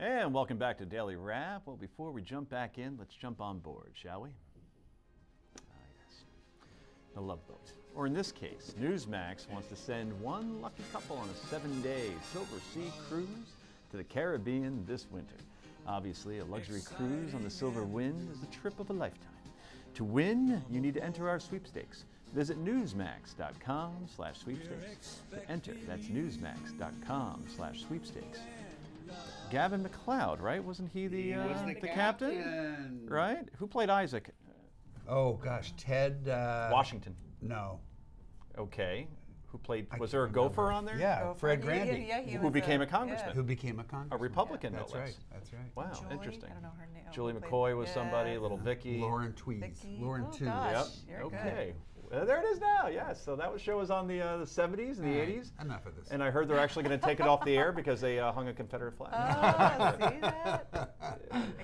And welcome back to Daily Wrap. Well, before we jump back in, let's jump on board, shall we? Yes. The Love Boat. Or in this case, Newsmax wants to send one lucky couple on a 7-day Silver Sea cruise to the Caribbean this winter. Obviously, a luxury cruise on the Silver Wind is the trip of a lifetime. To win, you need to enter our sweepstakes. Visit newsmax.com/sweepstakes to enter. That's newsmax.com/sweepstakes. Gavin MacLeod, right? Wasn't he the captain? Right? Who played Isaac? Oh gosh, Ted Washington. No. Okay. Who played? Was there a gopher on there? Yeah, Fred Grandy. Who became a congressman? Who became a congressman? A Republican, That's no right. less. That's right. Wow, Julie, interesting. I don't know her name. Julie McCoy was somebody. Little Vicky. Lauren Tweeds. Vicky. Lauren Oh, Tweeds. gosh. Yep. You're Okay. There it is now. Yes. So that show was on the 70s and the 80s. Enough of this. And I heard they're actually going to take it off the air because they hung a Confederate flag. Oh, see that?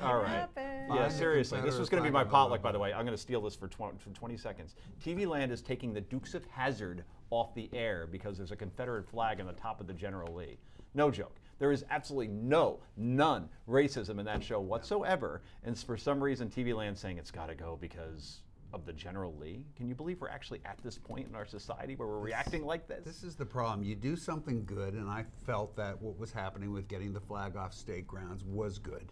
All right. Happen. Yeah, Find the seriously. This was going to be my Confederate flag on potluck, the by the logo. way. I'm going to steal this for 20 seconds. TV Land is taking the Dukes of Hazzard off the air because there's a Confederate flag on the top of the General Lee. No joke. There is absolutely none racism in that show whatsoever. And for some reason, TV Land's saying it's got to go because of the General Lee. Can you believe we're actually at this point in our society where we're reacting like this? This is the problem. You do something good, and I felt that what was happening with getting the flag off state grounds was good.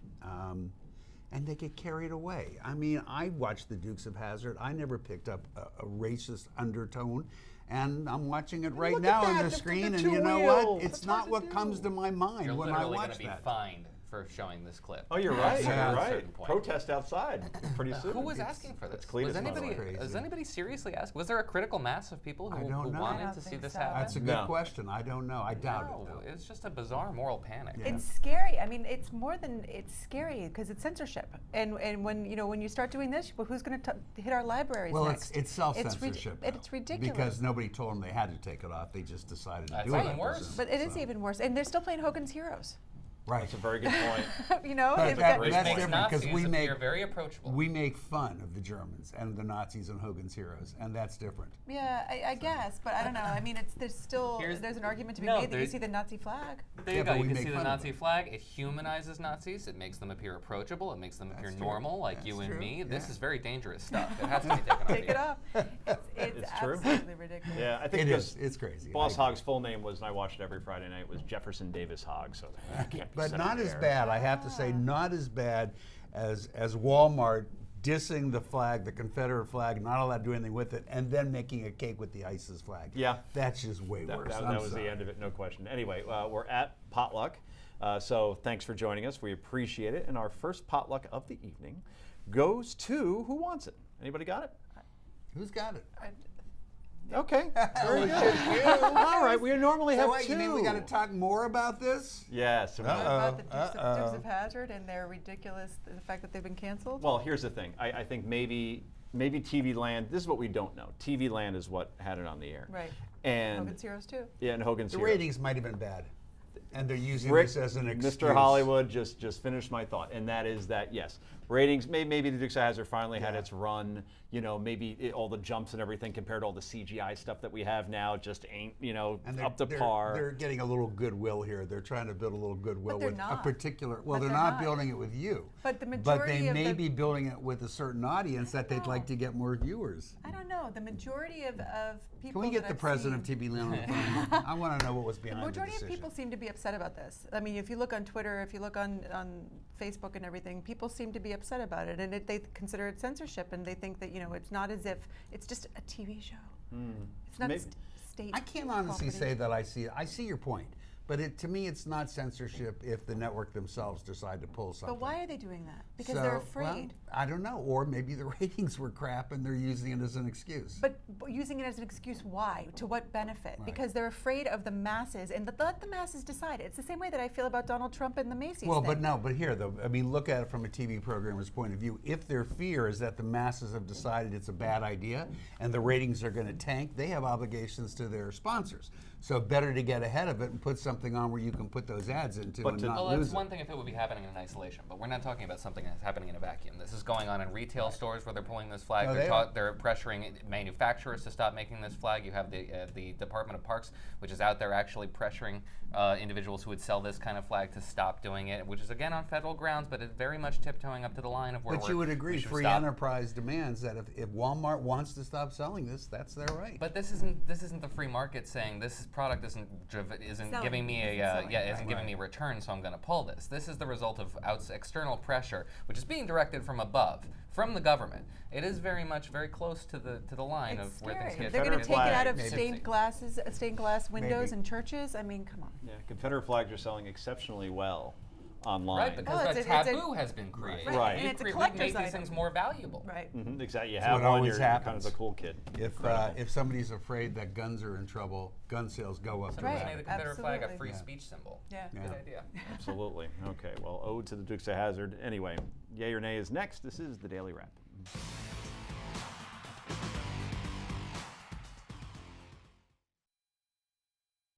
And they get carried away. I mean, I watched the Dukes of Hazzard. I never picked up a racist undertone. And I'm watching it right Look now at on that, the screen, the and you know two-wheel. what? It's That's not hard to what do. comes to my mind You're when I literally going watch to be that. fined for showing this clip. Oh, you're right. Yeah. You're At a certain right. point. Protest outside pretty soon. Who was asking for this? It's Cletus, Was by the anybody, way. is anybody seriously asking? Was there a critical mass of people I who don't know. I wanted don't to see think this so. happen? That's a good No. question. I don't know. I doubt it, No, though. it's just a bizarre moral panic. Yeah. It's scary. I mean, it's more than it's scary because it's censorship. And when you start doing this, well, who's going to hit our libraries Well, next? it's self-censorship. It's ridiculous. Because nobody told them they had to take it off. They just decided to That's do it. even worse. But it is even worse. And they're still playing Hogan's Heroes. Right. That's a very good point. But They've that- got- Which That's makes different, 'cause Nazis we make- appear very approachable. We make fun of the Germans and the Nazis and Hogan's Heroes, and that's different. yeah, I guess, but I don't know. I mean, there's an argument to be made that you see the Nazi flag. There Yeah, you go. but You we can make see the fun of Nazi them. flag. It humanizes Nazis. It makes them appear approachable. It makes them appear That's true. normal, like That's you and true. me. This Yeah. is very dangerous stuff. It has to be taken off. Take the it air. off. It's It's true. absolutely ridiculous. Yeah, I think It because is. It's crazy. Boss I agree. Hogg's full name was, and I watched it every Friday night, was Jefferson Davis Hogg. So that can't be But said not on as air. bad, I have to say, not as bad as Walmart dissing the flag, the Confederate flag, not allowed to do anything with it, and then making a cake with the ISIS flag. Yeah. That's just way That, worse. that- I'm that was sorry. the end of it, no question. Anyway, we're at Potluck, so thanks for joining us. We appreciate it. And our first Potluck of the evening goes to who wants it? Anybody got it? Who's got it? Okay, very good. All right, we normally So have what, two. you mean we got to talk more about this? Yes. About the Dukes of Hazzard and their ridiculous, the fact that they've been canceled? Well, here's the thing. I think maybe TV Land, this is what we don't know. TV Land is what had it on the air. Right. And Hogan's Heroes too. yeah, and Hogan's The Heroes. ratings might have been bad, and they're using Rick, this as an excuse. Mr. Hollywood just finished my thought, and that is that yes, ratings. Maybe the Dukes of Hazzard finally had its run. You know, maybe all the jumps and everything compared to all the CGI stuff that we have now just ain't And up to par. They're getting a little goodwill here. They're trying to build a little goodwill But they're with a not. particular. Well, But they're they're not not. building it with you. But the But majority they of may the, be building it with a certain audience that they'd like to get more viewers. I don't know, the majority of people Can we get that the I've president seen, of TV Land on the phone? I want to know what was the behind the majority decision. of people seem to be upset about this. I mean, if you look on Twitter, if you look on Facebook and everything, people seem to be upset about it, and they consider it censorship, and they think that it's not as if it's just a TV show. It's not Maybe- state. I can't honestly property. say that I see it. I see your point, but to me, it's not censorship if the network themselves decide to pull something. But why are they doing that? Because they're afraid. Well, I don't know, or maybe the ratings were crap and they're using it as an excuse. But using it as an excuse, why? To what benefit? Because they're afraid of the masses, and let the masses decide. It's the same way that I feel about Donald Trump and the Macy's Well, thing. but here though, I mean, look at it from a TV programmer's point of view. If their fear is that the masses have decided it's a bad idea and the ratings are going to tank, they have obligations to their sponsors. So better to get ahead of it and put something something on where you can put those ads into But and to- not Well, lose it's it. one thing if it would be happening in isolation, but we're not talking about something that's happening in a vacuum. This is going on in retail stores where they're pulling this flag. No, they're, they are. they're pressuring manufacturers to stop making this flag. You have the Department of Parks, which is out there actually pressuring individuals who would sell this kind of flag to stop doing it, which is again on federal grounds, but it's very much tiptoeing up to the line of where But you would we agree, should free stop. enterprise demands that if Walmart wants to stop selling this, that's their right. But this isn't the free market saying this product isn't Selling, giving me a isn't selling, isn't right. giving me a return, so I'm going to pull this. This is the result of external pressure, which is being directed from above, from the government. It is very close to the line It's of where things scary. get. They're going to take it out of Maybe. stained glass windows Maybe. in churches. I mean, come on. Yeah, Confederate flags are selling exceptionally well online. Right, because Well, a it's a- taboo has been created. Right. And it's a We collector's make these item. things more valuable. Right. Exactly. You That's have what one, always you're kind of happens. the cool kid. If somebody's afraid that guns are in trouble, gun sales go up So Right. just make the Confederate flag a Absolutely. free Yeah. speech symbol. Yeah. Yeah. Good idea. Absolutely. Okay. Well, ode to the Dukes of Hazzard. Anyway, yay or nay is next. This is the Daily Wrap.